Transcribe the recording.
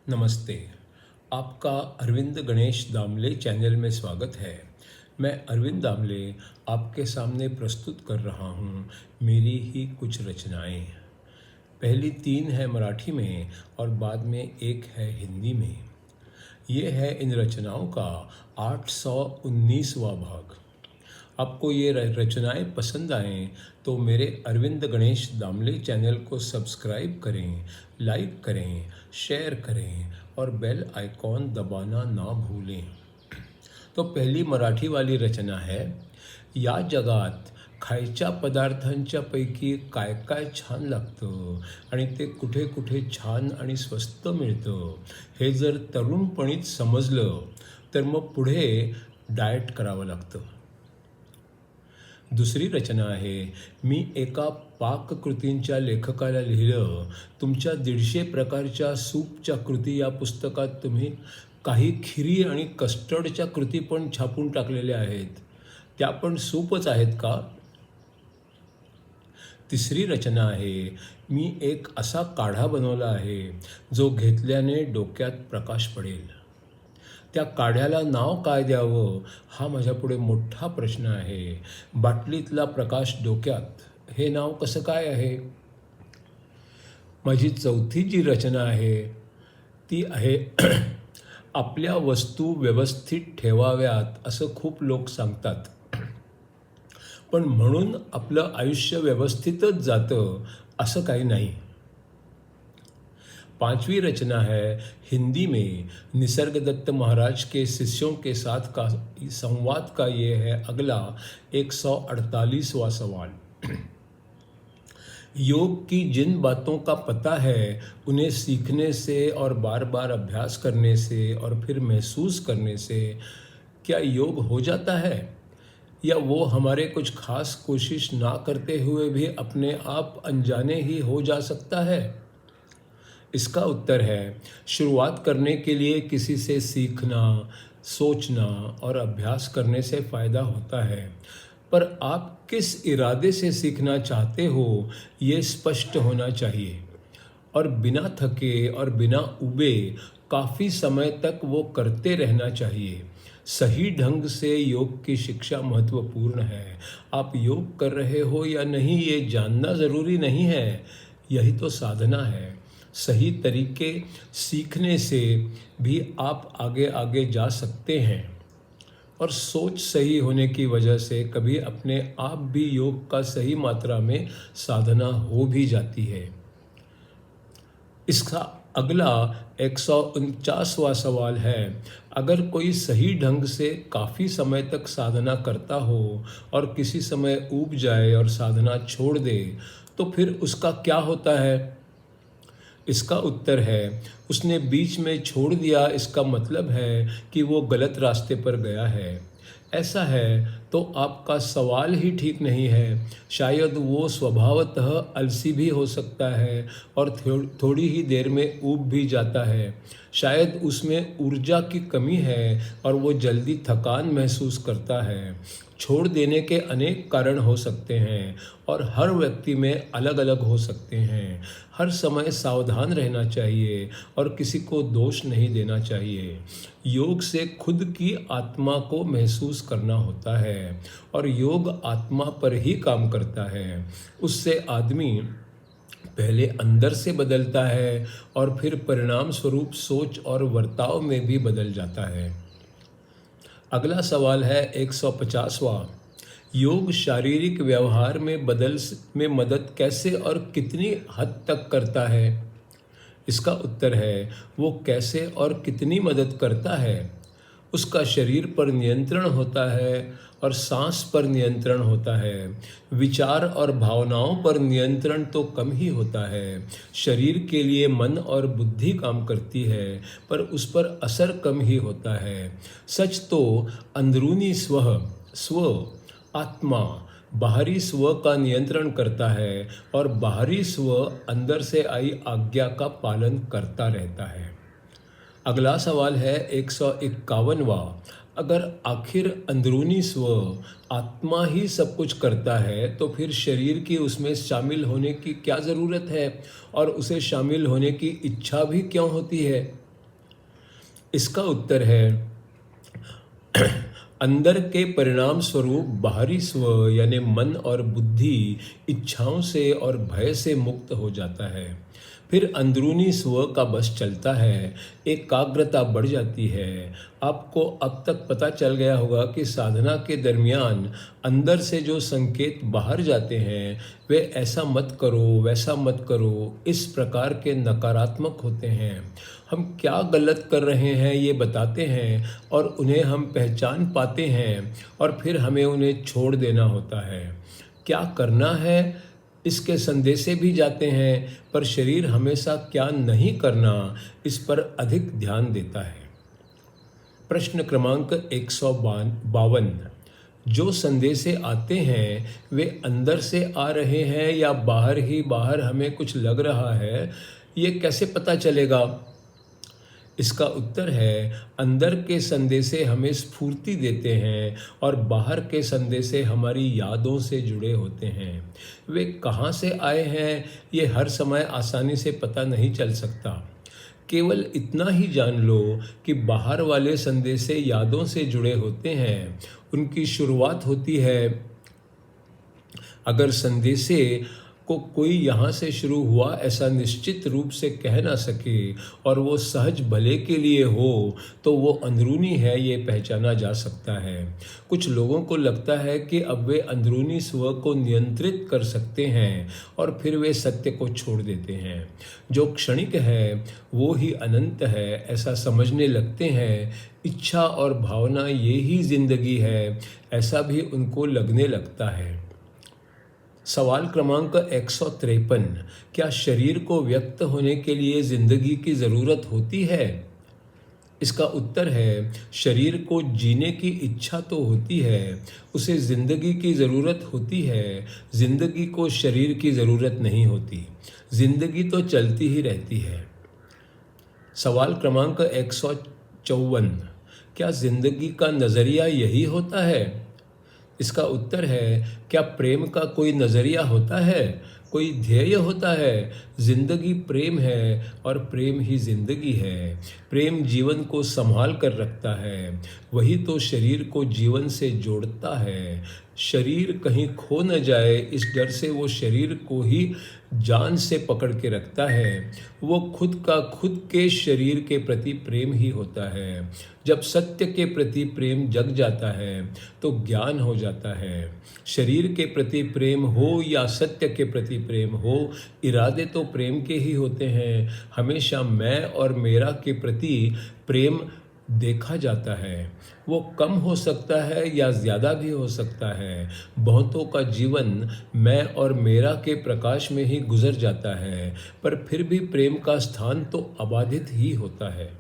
नमस्ते। आपका अरविंद गणेश दामले चैनल में स्वागत है। मैं अरविंद दामले आपके सामने प्रस्तुत कर रहा हूँ मेरी ही कुछ रचनाएं। पहली 3 है मराठी में और बाद में एक है हिंदी में। ये है इन रचनाओं का 819वां भाग। आपको ये रचनाएं पसंद आएँ तो मेरे अरविंद गणेश दामले चैनल को सब्सक्राइब करें, लाइक करें, शेयर करें और बेल आइकॉन दबाना ना भूलें। तो पहली मराठी वाली रचना है, या जगात खायच्या पदार्थांच्या पैकी काय काय छान लागतं आणि ते कुठे कुठे छान आणि स्वस्त मिळतं हे जर तरुणपणीच समजलं तर मग पुढे डाएट करावं लागतं. दुसरी रचना आहे, मी एका पाककृतींच्या लेखकाला लिहिलं, तुमच्या 150 प्रकारच्या सूपच्या कृती या पुस्तकात तुम्ही काही खिरी आणि कस्टर्डच्या कृती पण छापून टाकलेल्या आहेत. त्या पण सूपच आहेत का? तिसरी रचना आहे, मी एक असा काढा बनवला आहे जो घेतल्याने डोक्यात प्रकाश पडेल. त्या काढ्याला नाव काय द्यावं हा माझ्यापुढे मोठा प्रश्न आहे. बाटलीतला प्रकाश डोक्यात हे नाव कसं काय आहे? माझी चौथी जी रचना आहे ती आहे आपल्या वस्तू व्यवस्थित ठेवाव्यात असं खूप लोक सांगतात, पण म्हणून आपलं आयुष्य व्यवस्थितच जातं असं काही नाही. पांचवी रचना है हिंदी में, निसर्गदत्त महाराज के शिष्यों के साथ का संवाद का ये है अगला 148वां सवाल. योग की जिन बातों का पता है उन्हें सीखने से और बार बार अभ्यास करने से और फिर महसूस करने से क्या योग हो जाता है, या वो हमारे कुछ खास कोशिश ना करते हुए भी अपने आप अनजाने ही हो जा सकता है? इसका उत्तर है, शुरुआत करने के लिए किसी से सीखना, सोचना और अभ्यास करने से फ़ायदा होता है, पर आप किस इरादे से सीखना चाहते हो ये स्पष्ट होना चाहिए और बिना थके और बिना ऊबे काफ़ी समय तक वो करते रहना चाहिए. सही ढंग से योग की शिक्षा महत्वपूर्ण है. आप योग कर रहे हो या नहीं ये जानना ज़रूरी नहीं है, यही तो साधना है. सही तरीके सीखने से भी आप आगे आगे जा सकते हैं और सोच सही होने की वजह से कभी अपने आप भी योग का सही मात्रा में साधना हो भी जाती है. इसका अगला 149वां सवाल है, अगर कोई सही ढंग से काफ़ी समय तक साधना करता हो और किसी समय ऊब जाए और साधना छोड़ दे तो फिर उसका क्या होता है? इसका उत्तर है, उसने बीच में छोड़ दिया इसका मतलब है कि वो गलत रास्ते पर गया है. ऐसा है तो आपका सवाल ही ठीक नहीं है. शायद वो स्वभावतः आलसी भी हो सकता है और थोड़ी ही देर में ऊब भी जाता है. शायद उसमें ऊर्जा की कमी है और वो जल्दी थकान महसूस करता है. छोड़ देने के अनेक कारण हो सकते हैं और हर व्यक्ति में अलग अलग हो सकते हैं. हर समय सावधान रहना चाहिए और किसी को दोष नहीं देना चाहिए. योग से खुद की आत्मा को महसूस करना होता है और योग आत्मा पर ही काम करता है. उससे आदमी पहले अंदर से बदलता है और फिर परिणाम स्वरूप सोच और वर्ताव में भी बदल जाता है. अगला सवाल है 150वां, योग शारीरिक व्यवहार में मदद कैसे और कितनी हद तक करता है? इसका उत्तर है, वो कैसे और कितनी मदद करता है. उसका शरीर पर नियंत्रण होता है और सांस पर नियंत्रण होता है. विचार और भावनाओं पर नियंत्रण तो कम ही होता है. शरीर के लिए मन और बुद्धि काम करती है पर उस पर असर कम ही होता है. सच तो अंदरूनी स्व आत्मा बाहरी स्व का नियंत्रण करता है और बाहरी स्व अंदर से आई आज्ञा का पालन करता रहता है. अगला सवाल है 151वां, अगर आखिर अंदरूनी स्व आत्मा ही सब कुछ करता है तो फिर शरीर की उसमें शामिल होने की क्या ज़रूरत है और उसे शामिल होने की इच्छा भी क्यों होती है? इसका उत्तर है अंदर के परिणाम स्वरूप बाहरी स्व यानी मन और बुद्धि इच्छाओं से और भय से मुक्त हो जाता है। फिर अंदरूनी स्व का बस चलता है, एकाग्रता बढ़ जाती है। आपको अब तक पता चल गया होगा कि साधना के दरमियान अंदर से जो संकेत बाहर जाते हैं वे ऐसा मत करो, वैसा मत करो, इस प्रकार के नकारात्मक होते हैं। हम क्या गलत कर रहे हैं ये बताते हैं और उन्हें हम पहचान पाते हैं और फिर हमें उन्हें छोड़ देना होता है। क्या करना है इसके संदेशे भी जाते हैं, पर शरीर हमेशा क्या नहीं करना इस पर अधिक ध्यान देता है। प्रश्न क्रमांक 152। जो संदेशे आते हैं वे अंदर से आ रहे हैं या बाहर ही बाहर हमें कुछ लग रहा है, ये कैसे पता चलेगा? इसका उत्तर है अंदर के संदेशे हमें स्फूर्ति देते हैं और बाहर के संदेशे हमारी यादों से जुड़े होते हैं। वे कहाँ से आए हैं ये हर समय आसानी से पता नहीं चल सकता। केवल इतना ही जान लो कि बाहर वाले संदेशे यादों से जुड़े होते हैं। उनकी शुरुआत होती है, अगर संदेशे को कोई यहाँ से शुरू हुआ ऐसा निश्चित रूप से कह ना सके और वो सहज भले के लिए हो तो वो अंदरूनी है, ये पहचाना जा सकता है। कुछ लोगों को लगता है कि अब वे अंदरूनी स्व को नियंत्रित कर सकते हैं और फिर वे सत्य को छोड़ देते हैं। जो क्षणिक है वो ही अनंत है, ऐसा समझने लगते हैं। इच्छा और भावना ये ही जिंदगी है, ऐसा भी उनको लगने लगता है। सवाल क्रमांक 153। क्या शरीर को व्यक्त होने के लिए जिंदगी की ज़रूरत होती है? इसका उत्तर है शरीर को जीने की इच्छा तो होती है, उसे जिंदगी की ज़रूरत होती है। जिंदगी को शरीर की ज़रूरत नहीं होती, जिंदगी तो चलती ही रहती है। सवाल क्रमांक 154। क्या जिंदगी का नज़रिया यही होता है? इसका उत्तर है क्या प्रेम का कोई नज़रिया होता है, कोई ध्येय होता है? जिंदगी प्रेम है और प्रेम ही जिंदगी है। प्रेम जीवन को संभाल कर रखता है, वही तो शरीर को जीवन से जोड़ता है। शरीर कहीं खो न जाए इस डर से वो शरीर को ही जान से पकड़ के रखता है। वो खुद का खुद के शरीर के प्रति प्रेम ही होता है। जब सत्य के प्रति प्रेम जग जाता है तो ज्ञान हो जाता है। शरीर के प्रति प्रेम हो या सत्य के प्रति प्रेम हो, इरादे तो प्रेम के ही होते हैं। हमेशा मैं और मेरा के प्रति प्रेम देखा जाता है। वो कम हो सकता है या ज़्यादा भी हो सकता है। बहुतों का जीवन मैं और मेरा के प्रकाश में ही गुजर जाता है, पर फिर भी प्रेम का स्थान तो अबाधित ही होता है।